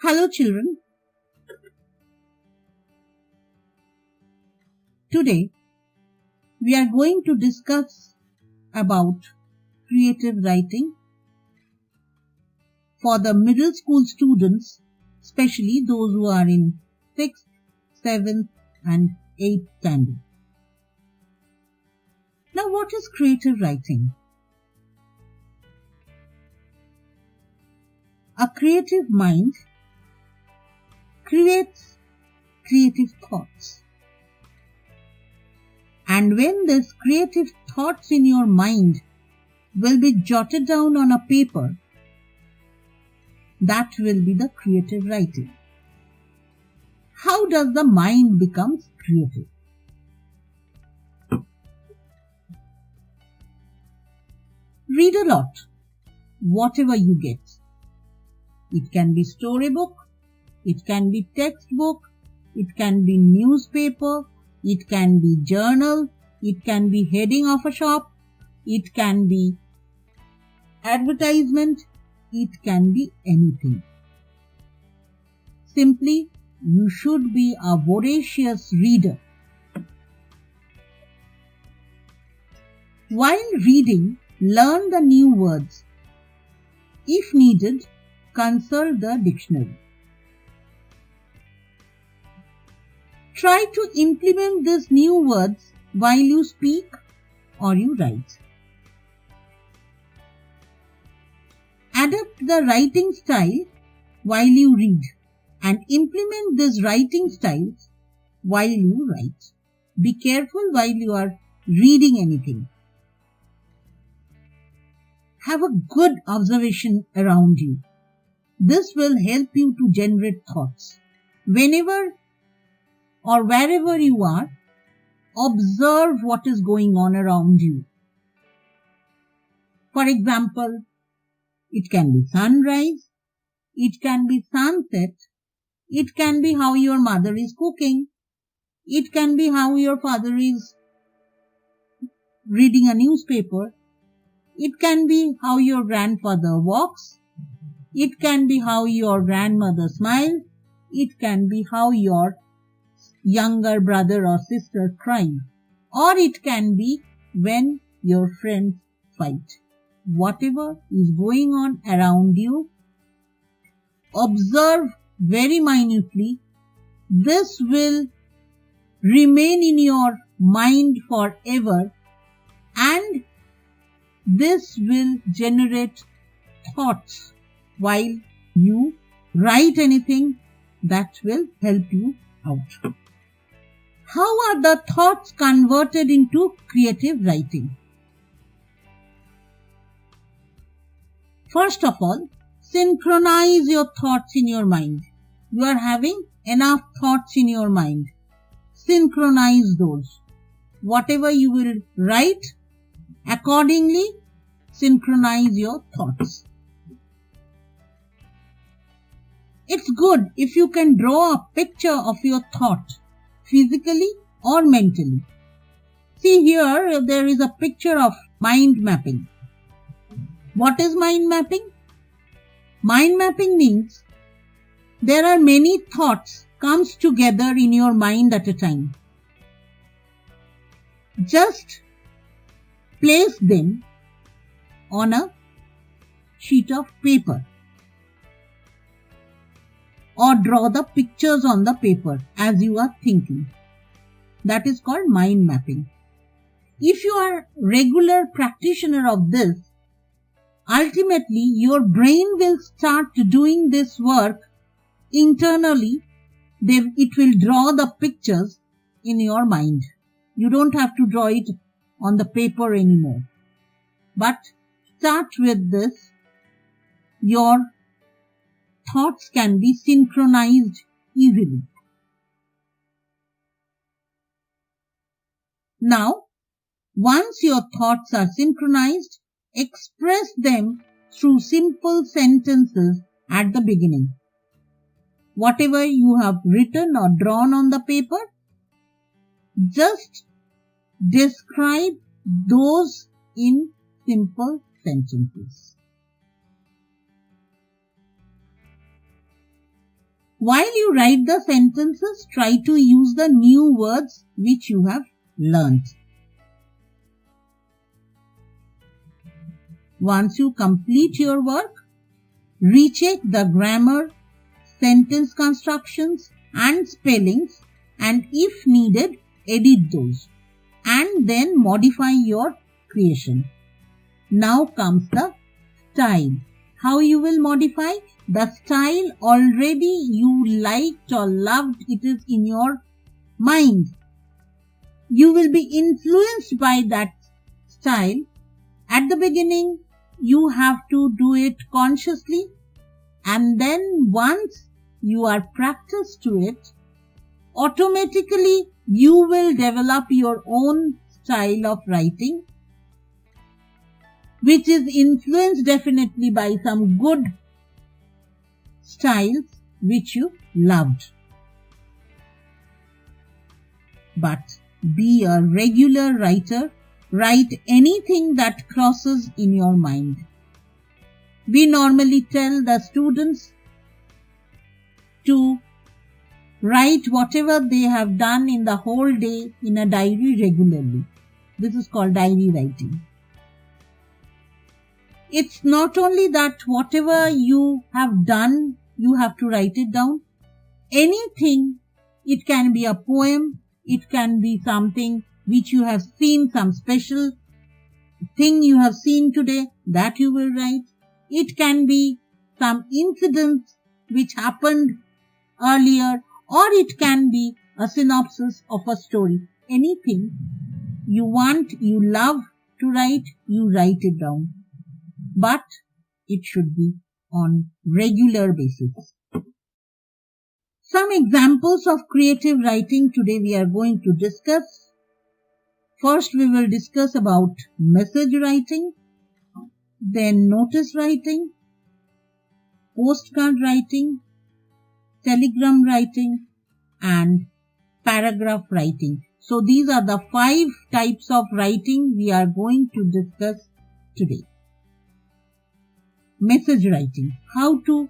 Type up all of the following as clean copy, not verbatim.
Hello children. Today we are going to discuss about creative writing for the middle school students, especially those who are in 6th, 7th and 8th standard. Now what is creative writing? A creative mind creates creative thoughts. And when these creative thoughts in your mind will be jotted down on a paper, that will be the creative writing. How does the mind become creative? Read a lot, whatever you get. It can be storybook, it can be textbook, it can be newspaper, it can be journal, it can be heading of a shop, it can be advertisement, it can be anything. Simply, you should be a voracious reader. While reading, learn the new words. If needed, consult the dictionary. Try to implement these new words while you speak or you write. Adapt the writing style while you read and implement these writing styles while you write. Be careful while you are reading anything. Have a good observation around you. This will help you to generate thoughts. Whenever or wherever you are, observe what is going on around you. For example, it can be sunrise, it can be sunset, it can be how your mother is cooking, it can be how your father is reading a newspaper, it can be how your grandfather walks, it can be how your grandmother smiles, it can be how your younger brother or sister cries, or it can be when your friends fight. Whatever is going on around you, observe very minutely. This will remain in your mind forever, and this will generate thoughts while you write anything that will help you out. How are the thoughts converted into creative writing? First of all, synchronize your thoughts in your mind. You are having enough thoughts in your mind. Synchronize those. Whatever you will write, accordingly, synchronize your thoughts. It's good if you can draw a picture of your thought, physically or mentally. See here, there is a picture of mind mapping. What is mind mapping? Mind mapping means there are many thoughts comes together in your mind at a time. Just place them on a sheet of paper or draw the pictures on the paper as you are thinking. That is called mind mapping. If you are a regular practitioner of this, ultimately your brain will start doing this work internally. It will draw the pictures in your mind. You don't have to draw it on the paper anymore. But start with this. Your thoughts can be synchronized easily. Now, once your thoughts are synchronized, express them through simple sentences at the beginning. Whatever you have written or drawn on the paper, just describe those in simple sentences. While you write the sentences, try to use the new words which you have learnt. Once you complete your work, recheck the grammar, sentence constructions and spellings, and if needed, edit those and then modify your creation. Now comes the style. How you will modify? The style already you liked or loved, it is in your mind. You will be influenced by that style. At the beginning, you have to do it consciously, and then once you are practiced to it, automatically you will develop your own style of writing, which is influenced definitely by some good styles which you loved. But be a regular writer. Write anything that crosses in your mind. We normally tell the students to write whatever they have done in the whole day in a diary regularly. This is called diary writing. It's not only that whatever you have done, you have to write it down. Anything, it can be a poem, it can be something which you have seen, some special thing you have seen today, that you will write. It can be some incidents which happened earlier, or it can be a synopsis of a story. Anything you want, you love to write, you write it down. But it should be on regular basis. Some examples of creative writing today we are going to discuss. First, we will discuss about message writing, then notice writing, postcard writing, telegram writing, and paragraph writing. So these are the 5 types of writing we are going to discuss today. Message writing. How to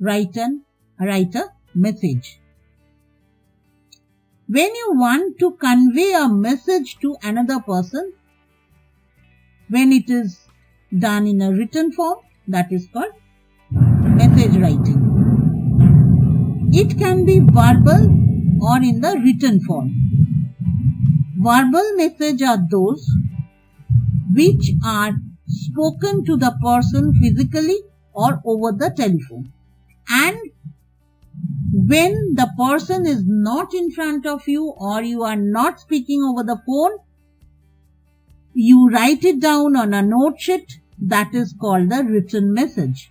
write a message. When you want to convey a message to another person, when it is done in a written form, that is called message writing. It can be verbal or in the written form. Verbal message are those which are spoken to the person physically or over the telephone. And when the person is not in front of you or you are not speaking over the phone, you write it down on a note sheet. That is called the written message.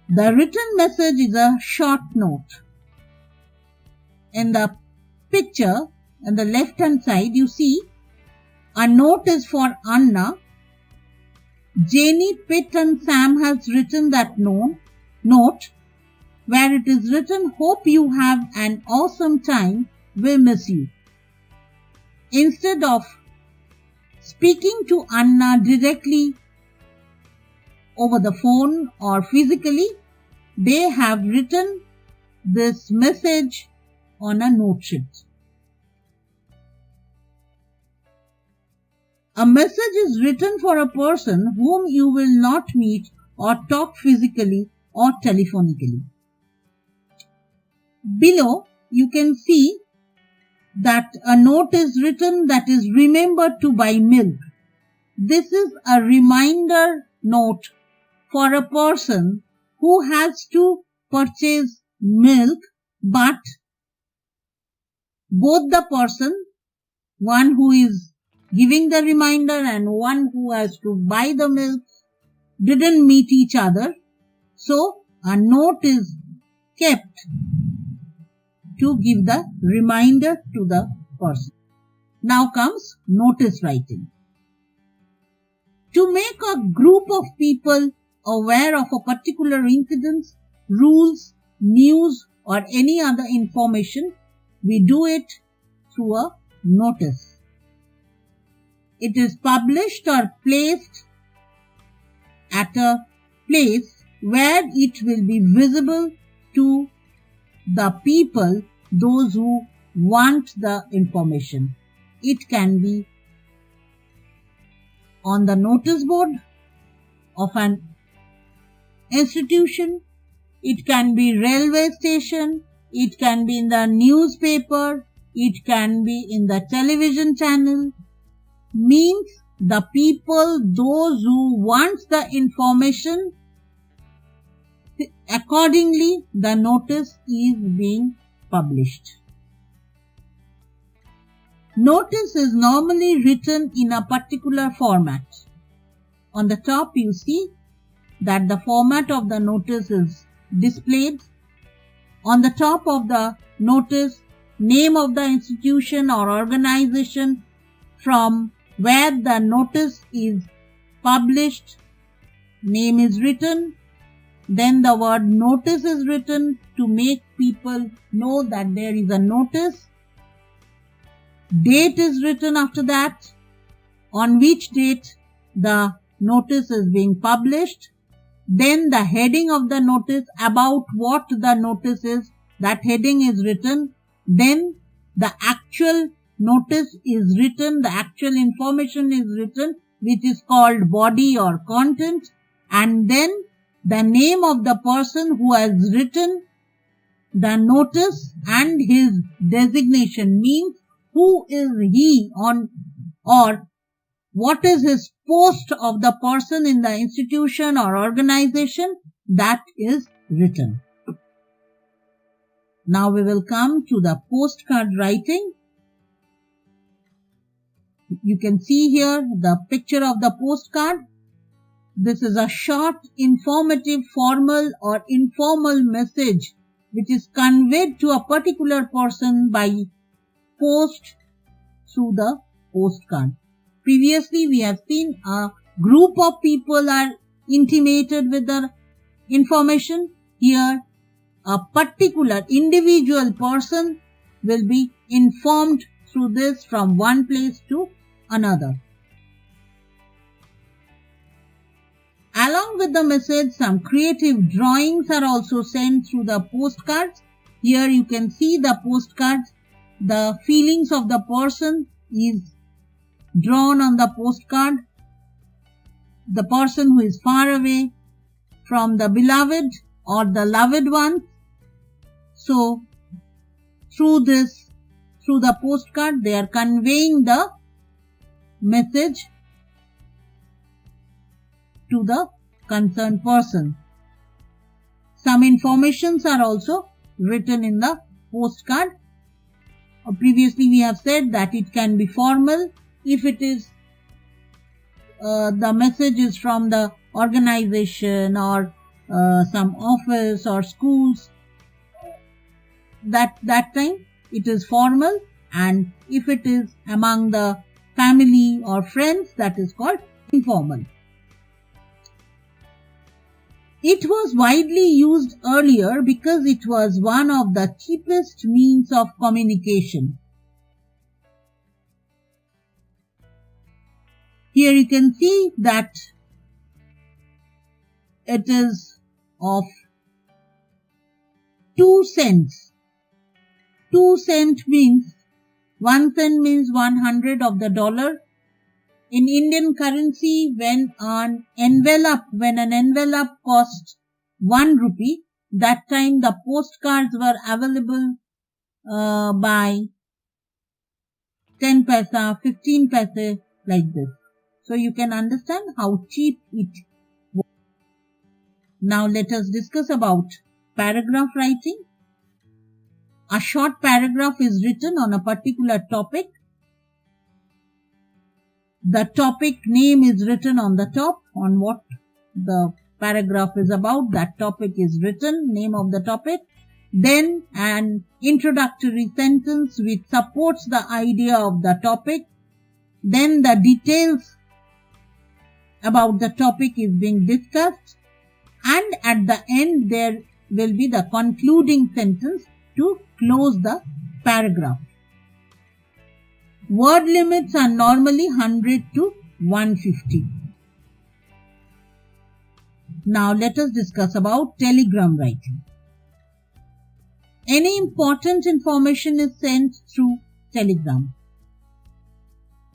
The written message is a short note. In the picture, on the left hand side, you see a note is for Anna. Jenny, Pitt and Sam has written that note where it is written, "Hope you have an awesome time, will miss you." Instead of speaking to Anna directly over the phone or physically, they have written this message on a note sheet. A message is written for a person whom you will not meet or talk physically or telephonically. Below, you can see that a note is written that is remembered to buy milk. This is a reminder note for a person who has to purchase milk, but both the person, one who is giving the reminder and one who has to buy the milk, didn't meet each other. So a note is kept to give the reminder to the person. Now comes notice writing. To make a group of people aware of a particular incident, rules, news or any other information, we do it through a notice. It is published or placed at a place where it will be visible to the people, those who want the information. It can be on the notice board of an institution, it can be railway station, it can be in the newspaper, it can be in the television channel. Means the people, those who want the information, accordingly the notice is being published. Notice is normally written in a particular format. On the top you see that the format of the notice is displayed. On the top of the notice, name of the institution or organization from where the notice is published, name is written. Then the word notice is written to make people know that there is a notice. Date is written after that, on which date the notice is being published. Then the heading of the notice, about what the notice is, that heading is written. Then the actual notice is written, the actual information is written, which is called body or content. And then the name of the person who has written the notice and his designation, means who is he on, or what is his post of the person in the institution or organization, that is written. Now we will come to the postcard writing. You can see here the picture of the postcard. This is a short, informative, formal or informal message which is conveyed to a particular person by post through the postcard. Previously we have seen a group of people are intimated with the information. Here a particular individual person will be informed through this from one place to another. Along with the message, some creative drawings are also sent through the postcards. Here you can see the postcards. The feelings of the person is drawn on the postcard. The person who is far away from the beloved or the loved one. So, through the postcard, they are conveying the message to the concerned person. Some informations are also written in the postcard. Previously we have said that it can be formal if it is the message is from the organization or some office or schools. That time it is formal, and if it is among the family or friends, that is called informal. It was widely used earlier because it was one of the cheapest means of communication. Here you can see that it is of 2 cents. 2 cent means 1 cent means 100 of the dollar. In Indian currency, when an envelope cost 1 rupee, that time the postcards were available by 10 paisa, 15 paise, like this. So you can understand how cheap it was. Now let us discuss about paragraph writing. A short paragraph is written on a particular topic. The topic name is written on the top, on what the paragraph is about. That topic is written, name of the topic. Then an introductory sentence which supports the idea of the topic. Then the details about the topic is being discussed. And at the end there will be the concluding sentence to close the paragraph. Word limits are normally 100 to 150. Now let us discuss about telegram writing. Any important information is sent through telegram.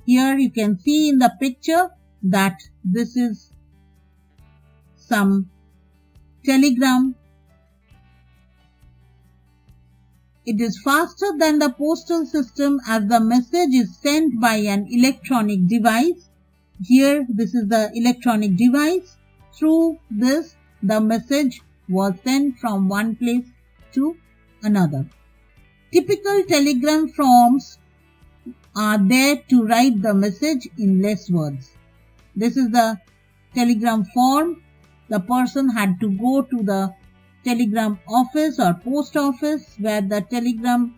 Here you can see in the picture that this is some telegram. It is faster than the postal system as the message is sent by an electronic device. Here this is the electronic device. Through this the message was sent from one place to another. Typical telegram forms are there to write the message in less words. This is the telegram form. The person had to go to the telegram office or post office where the telegram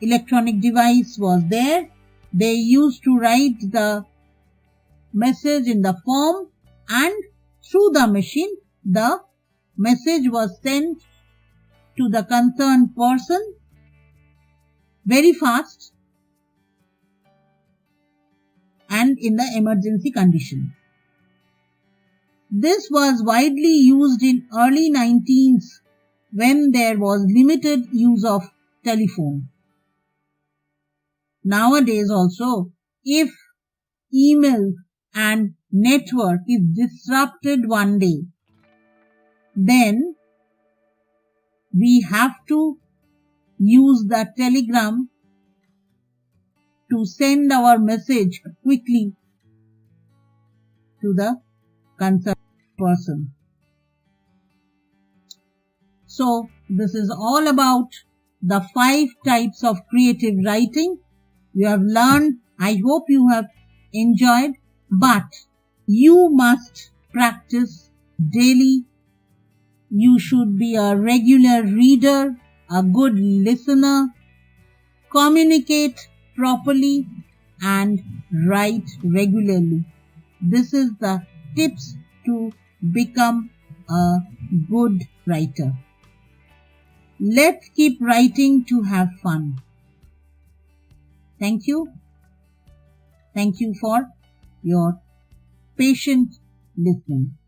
electronic device was there. They used to write the message in the form, and through the machine the message was sent to the concerned person very fast and in the emergency condition. This was widely used in early 19th when there was limited use of telephone. Nowadays also, if email and network is disrupted one day, then we have to use the telegram to send our message quickly to the concerned person. So this is all about the 5 types of creative writing. You have learned, I hope you have enjoyed, but you must practice daily. You should be a regular reader, a good listener, communicate properly and write regularly. This is the tips to become a good writer. Let's keep writing to have fun. Thank you. Thank you for your patient listening.